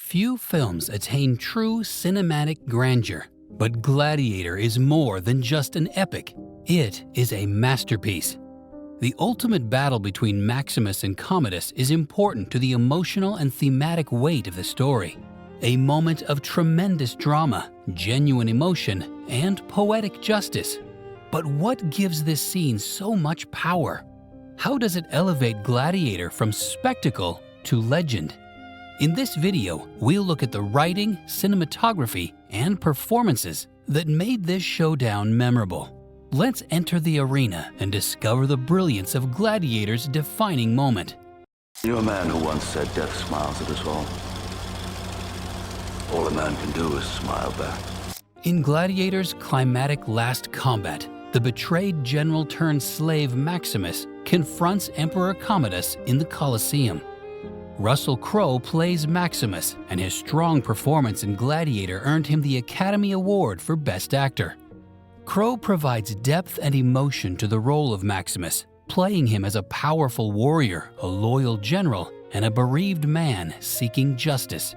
Few films attain true cinematic grandeur, but Gladiator is more than just an epic. It is a masterpiece. The ultimate battle between Maximus and Commodus is important to the emotional and thematic weight of the story. A moment of tremendous drama, genuine emotion, and poetic justice. But what gives this scene so much power? How does it elevate Gladiator from spectacle to legend? In this video, we'll look at the writing, cinematography, and performances that made this showdown memorable. Let's enter the arena and discover the brilliance of Gladiator's defining moment. You're a man who once said death smiles at us all. All a man can do is smile back. In Gladiator's climactic last combat, the betrayed general turned slave Maximus confronts Emperor Commodus in the Colosseum. Russell Crowe plays Maximus, and his strong performance in Gladiator earned him the Academy Award for Best Actor. Crowe provides depth and emotion to the role of Maximus, playing him as a powerful warrior, a loyal general, and a bereaved man seeking justice.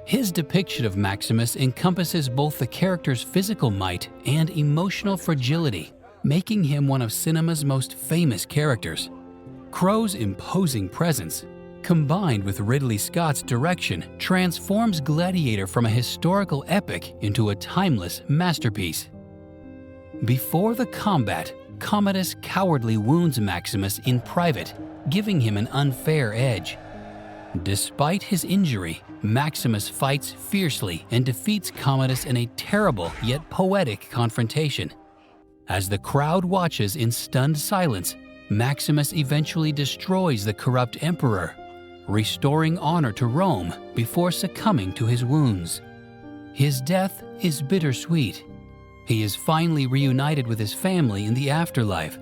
His depiction of Maximus encompasses both the character's physical might and emotional fragility, making him one of cinema's most famous characters. Crowe's imposing presence, combined with Ridley Scott's direction, transforms Gladiator from a historical epic into a timeless masterpiece. Before the combat, Commodus cowardly wounds Maximus in private, giving him an unfair edge. Despite his injury, Maximus fights fiercely and defeats Commodus in a terrible yet poetic confrontation. As the crowd watches in stunned silence, Maximus eventually destroys the corrupt emperor, restoring honor to Rome before succumbing to his wounds. His death is bittersweet. He is finally reunited with his family in the afterlife,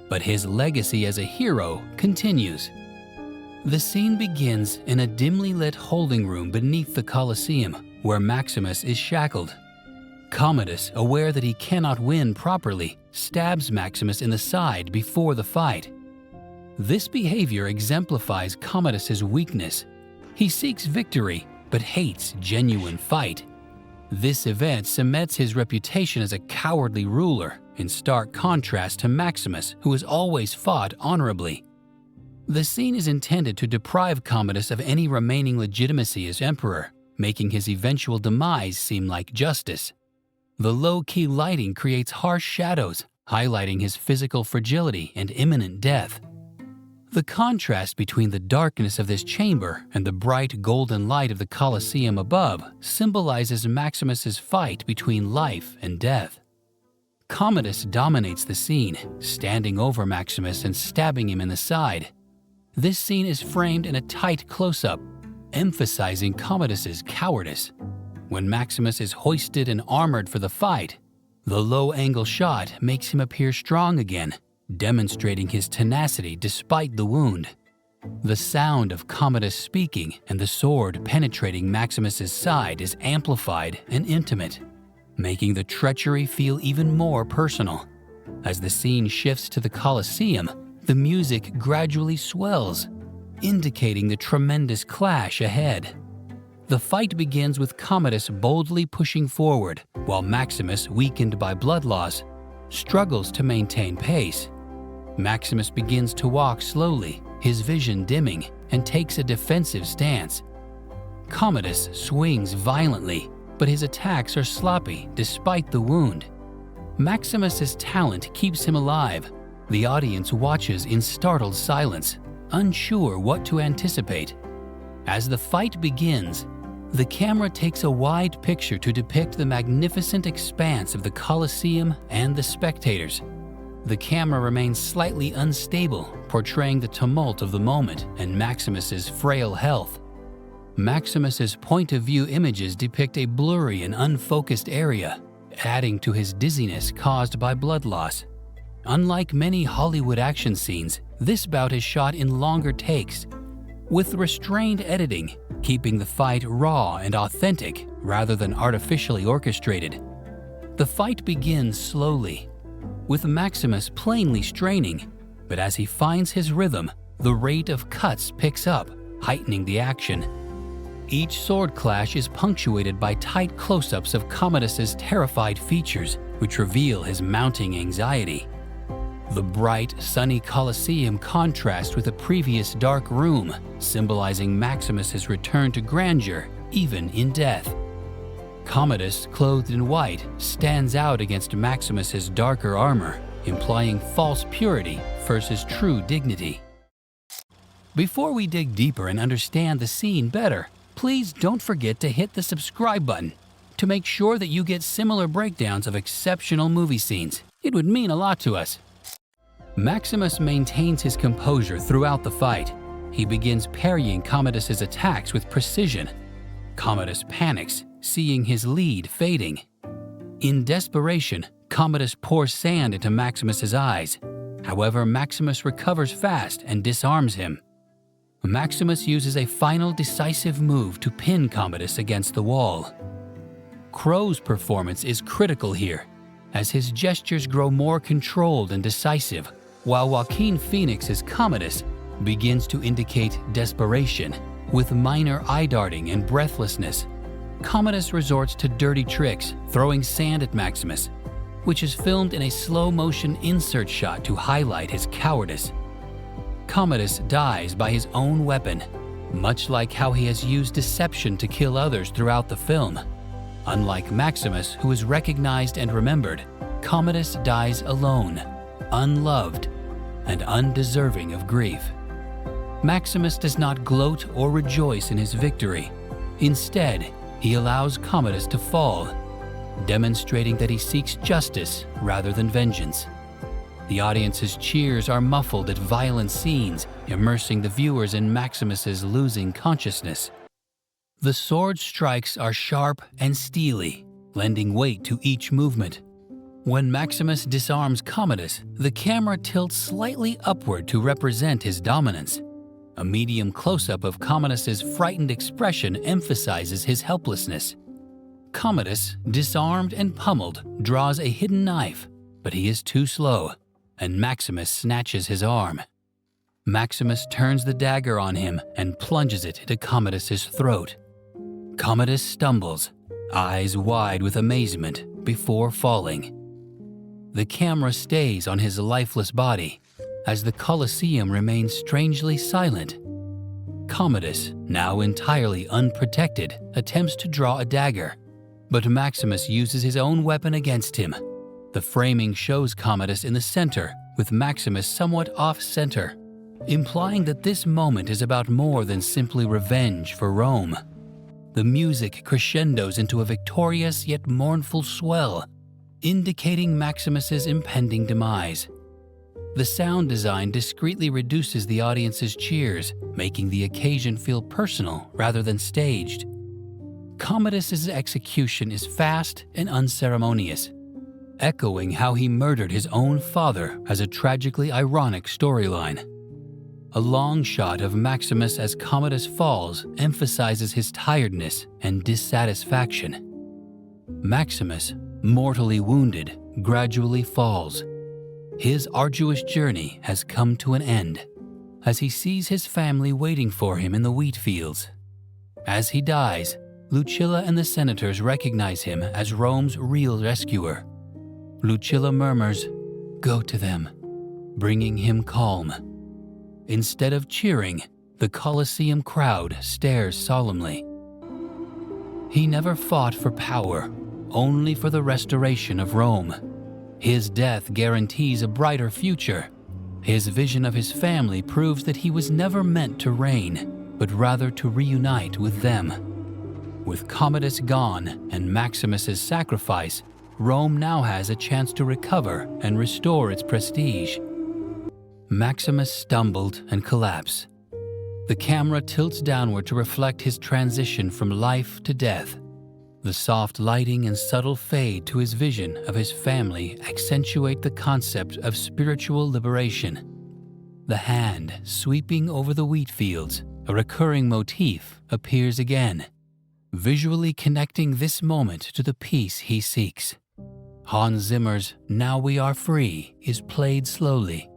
but his legacy as a hero continues. The scene begins in a dimly lit holding room beneath the Colosseum, where Maximus is shackled. Commodus, aware that he cannot win properly, stabs Maximus in the side before the fight. This behavior exemplifies Commodus's weakness. He seeks victory, but hates genuine fight. This event cements his reputation as a cowardly ruler, in stark contrast to Maximus, who has always fought honorably. The scene is intended to deprive Commodus of any remaining legitimacy as emperor, making his eventual demise seem like justice. The low-key lighting creates harsh shadows, highlighting his physical fragility and imminent death. The contrast between the darkness of this chamber and the bright golden light of the Colosseum above symbolizes Maximus's fight between life and death. Commodus dominates the scene, standing over Maximus and stabbing him in the side. This scene is framed in a tight close-up, emphasizing Commodus's cowardice. When Maximus is hoisted and armored for the fight, the low-angle shot makes him appear strong again, demonstrating his tenacity despite the wound. The sound of Commodus speaking and the sword penetrating Maximus's side is amplified and intimate, making the treachery feel even more personal. As the scene shifts to the Colosseum, the music gradually swells, indicating the tremendous clash ahead. The fight begins with Commodus boldly pushing forward, while Maximus, weakened by blood loss, struggles to maintain pace. Maximus begins to walk slowly, his vision dimming, and takes a defensive stance. Commodus swings violently, but his attacks are sloppy despite the wound. Maximus's talent keeps him alive. The audience watches in startled silence, unsure what to anticipate. As the fight begins, the camera takes a wide picture to depict the magnificent expanse of the Colosseum and the spectators. The camera remains slightly unstable, portraying the tumult of the moment and Maximus's frail health. Maximus's point-of-view images depict a blurry and unfocused area, adding to his dizziness caused by blood loss. Unlike many Hollywood action scenes, this bout is shot in longer takes, with restrained editing, keeping the fight raw and authentic rather than artificially orchestrated. The fight begins slowly, with Maximus plainly straining, but as he finds his rhythm, the rate of cuts picks up, heightening the action. Each sword clash is punctuated by tight close-ups of Commodus's terrified features, which reveal his mounting anxiety. The bright, sunny Colosseum contrasts with the previous dark room, symbolizing Maximus's return to grandeur, even in death. Commodus, clothed in white, stands out against Maximus's darker armor, implying false purity versus true dignity. Before we dig deeper and understand the scene better, please don't forget to hit the subscribe button to make sure that you get similar breakdowns of exceptional movie scenes. It would mean a lot to us. Maximus maintains his composure throughout the fight. He begins parrying Commodus's attacks with precision. Commodus panics, seeing his lead fading. In desperation, Commodus pours sand into Maximus's eyes. However, Maximus recovers fast and disarms him. Maximus uses a final decisive move to pin Commodus against the wall. Crow's performance is critical here, as his gestures grow more controlled and decisive, while Joaquin Phoenix's Commodus begins to indicate desperation, with minor eye-darting and breathlessness. Commodus resorts to dirty tricks, throwing sand at Maximus, which is filmed in a slow-motion insert shot to highlight his cowardice. Commodus dies by his own weapon, much like how he has used deception to kill others throughout the film. Unlike Maximus, who is recognized and remembered, Commodus dies alone, unloved, and undeserving of grief. Maximus does not gloat or rejoice in his victory. Instead, he allows Commodus to fall, demonstrating that he seeks justice rather than vengeance. The audience's cheers are muffled at violent scenes, immersing the viewers in Maximus's losing consciousness. The sword strikes are sharp and steely, lending weight to each movement. When Maximus disarms Commodus, the camera tilts slightly upward to represent his dominance. A medium close-up of Commodus's frightened expression emphasizes his helplessness. Commodus, disarmed and pummeled, draws a hidden knife, but he is too slow, and Maximus snatches his arm. Maximus turns the dagger on him and plunges it into Commodus's throat. Commodus stumbles, eyes wide with amazement, before falling. The camera stays on his lifeless body, as the Colosseum remains strangely silent. Commodus, now entirely unprotected, attempts to draw a dagger, but Maximus uses his own weapon against him. The framing shows Commodus in the center, with Maximus somewhat off-center, implying that this moment is about more than simply revenge for Rome. The music crescendos into a victorious yet mournful swell, indicating Maximus's impending demise. The sound design discreetly reduces the audience's cheers, making the occasion feel personal rather than staged. Commodus's execution is fast and unceremonious, echoing how he murdered his own father as a tragically ironic storyline. A long shot of Maximus as Commodus falls emphasizes his tiredness and dissatisfaction. Maximus, mortally wounded, gradually falls. His arduous journey has come to an end, as he sees his family waiting for him in the wheat fields. As he dies, Lucilla and the senators recognize him as Rome's real rescuer. Lucilla murmurs, "Go to them," bringing him calm. Instead of cheering, the Colosseum crowd stares solemnly. He never fought for power, only for the restoration of Rome. His death guarantees a brighter future. His vision of his family proves that he was never meant to reign, but rather to reunite with them. With Commodus gone and Maximus's sacrifice, Rome now has a chance to recover and restore its prestige. Maximus stumbled and collapsed. The camera tilts downward to reflect his transition from life to death. The soft lighting and subtle fade to his vision of his family accentuate the concept of spiritual liberation. The hand sweeping over the wheat fields, a recurring motif, appears again, visually connecting this moment to the peace he seeks. Hans Zimmer's "Now We Are Free" is played slowly,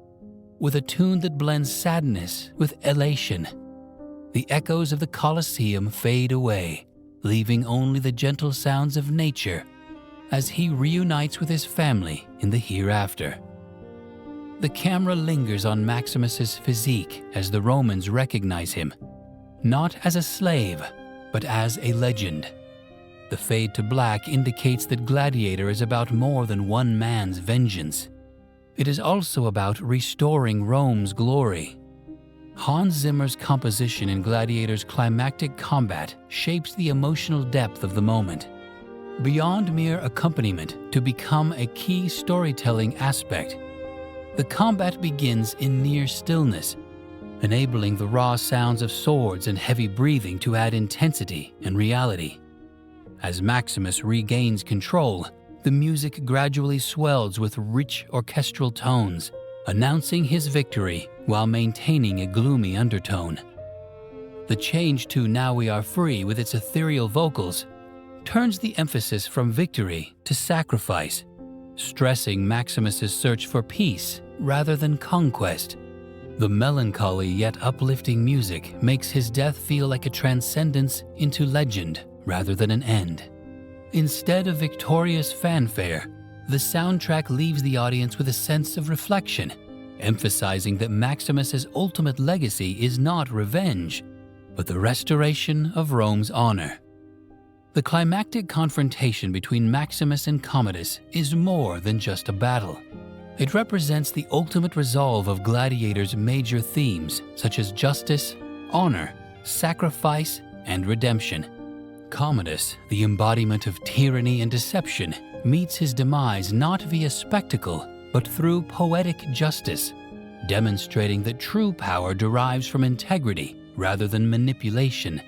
with a tune that blends sadness with elation. the echoes of the Colosseum fade away, leaving only the gentle sounds of nature as he reunites with his family in the hereafter. The camera lingers on Maximus's physique as the Romans recognize him, not as a slave, but as a legend. The fade to black indicates that Gladiator is about more than one man's vengeance. It is also about restoring Rome's glory. Hans Zimmer's composition in Gladiator's climactic combat shapes the emotional depth of the moment, beyond mere accompaniment to become a key storytelling aspect. The combat begins in near stillness, enabling the raw sounds of swords and heavy breathing to add intensity and reality. As Maximus regains control, the music gradually swells with rich orchestral tones, announcing his victory while maintaining a gloomy undertone. The change to "Now We Are Free" with its ethereal vocals turns the emphasis from victory to sacrifice, stressing Maximus's search for peace rather than conquest. The melancholy yet uplifting music makes his death feel like a transcendence into legend rather than an end. Instead of victorious fanfare, the soundtrack leaves the audience with a sense of reflection, emphasizing that Maximus's ultimate legacy is not revenge, but the restoration of Rome's honor. The climactic confrontation between Maximus and Commodus is more than just a battle. It represents the ultimate resolve of Gladiator's major themes such as justice, honor, sacrifice, and redemption. Commodus, the embodiment of tyranny and deception, meets his demise not via spectacle, but through poetic justice, demonstrating that true power derives from integrity rather than manipulation.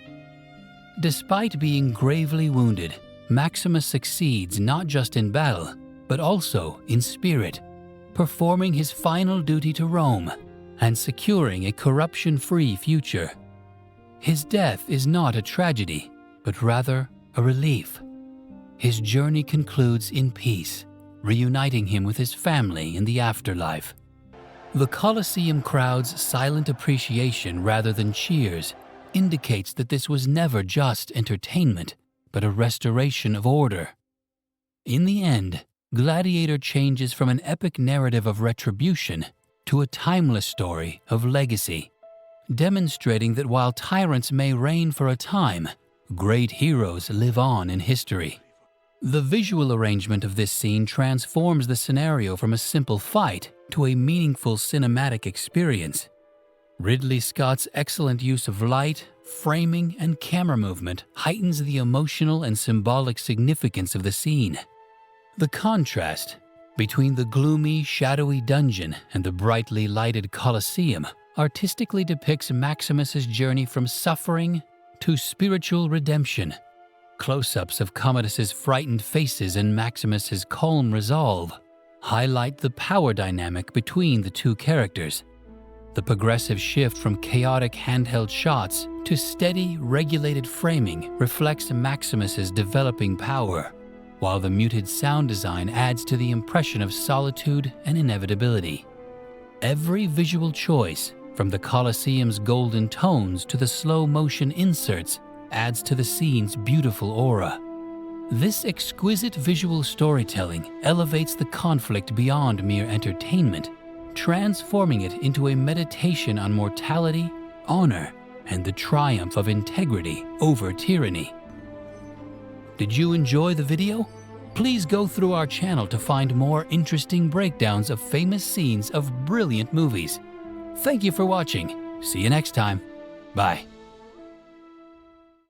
Despite being gravely wounded, Maximus succeeds not just in battle, but also in spirit, performing his final duty to Rome and securing a corruption-free future. His death is not a tragedy, but rather a relief. His journey concludes in peace, reuniting him with his family in the afterlife. The Colosseum crowd's silent appreciation rather than cheers indicates that this was never just entertainment, but a restoration of order. In the end, Gladiator changes from an epic narrative of retribution to a timeless story of legacy, demonstrating that while tyrants may reign for a time, great heroes live on in history. The visual arrangement of this scene transforms the scenario from a simple fight to a meaningful cinematic experience. Ridley Scott's excellent use of light, framing, and camera movement heightens the emotional and symbolic significance of the scene. The contrast between the gloomy, shadowy dungeon and the brightly lighted Colosseum artistically depicts Maximus's journey from suffering to spiritual redemption. Close-ups of Commodus's frightened faces and Maximus's calm resolve highlight the power dynamic between the two characters. The progressive shift from chaotic handheld shots to steady, regulated framing reflects Maximus's developing power, while the muted sound design adds to the impression of solitude and inevitability. Every visual choice, from the Colosseum's golden tones to the slow-motion inserts, adds to the scene's beautiful aura. This exquisite visual storytelling elevates the conflict beyond mere entertainment, transforming it into a meditation on mortality, honor, and the triumph of integrity over tyranny. Did you enjoy the video? Please go through our channel to find more interesting breakdowns of famous scenes of brilliant movies. Thank you for watching. See you next time. Bye.